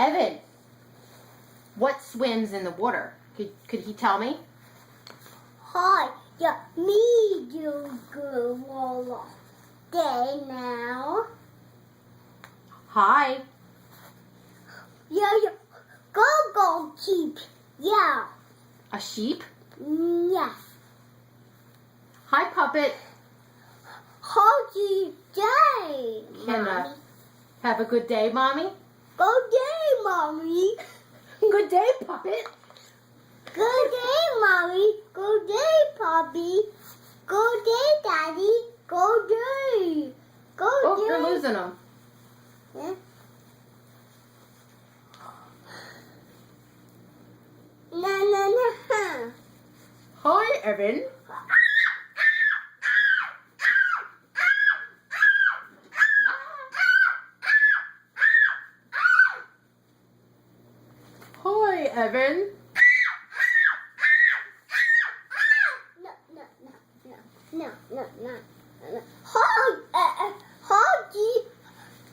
Evan, what swims in the water? Could he tell me? Hi, yeah, me do good all day now. Hi. Yeah, go keep. Yeah. A sheep? Yes. Hi, Puppet. How do you day, Can Mommy? have a good day, Mommy? Good day, Mommy. Good day, Puppet. Good day, Mommy. Good day, Poppy. Good day, Daddy. Good day. Good Oh, day. you're losing them. Yeah. Na. Hi, Evan. Hi, Evan. No. How do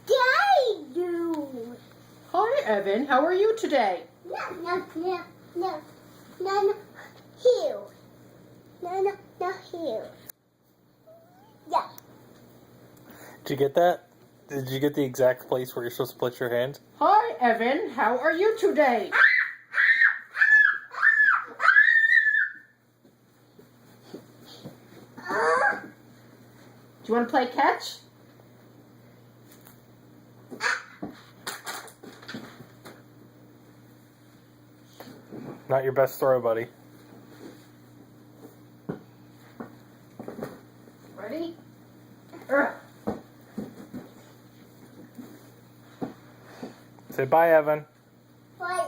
you do? Hi, Evan. How are you today? No. Here. No, here. Yeah. Did you get that? Did you get the exact place where you're supposed to put your hand? Hi, Evan. How are you today? Do you want to play catch? Not your best throw, buddy. Ready? Say bye, Evan. Bye,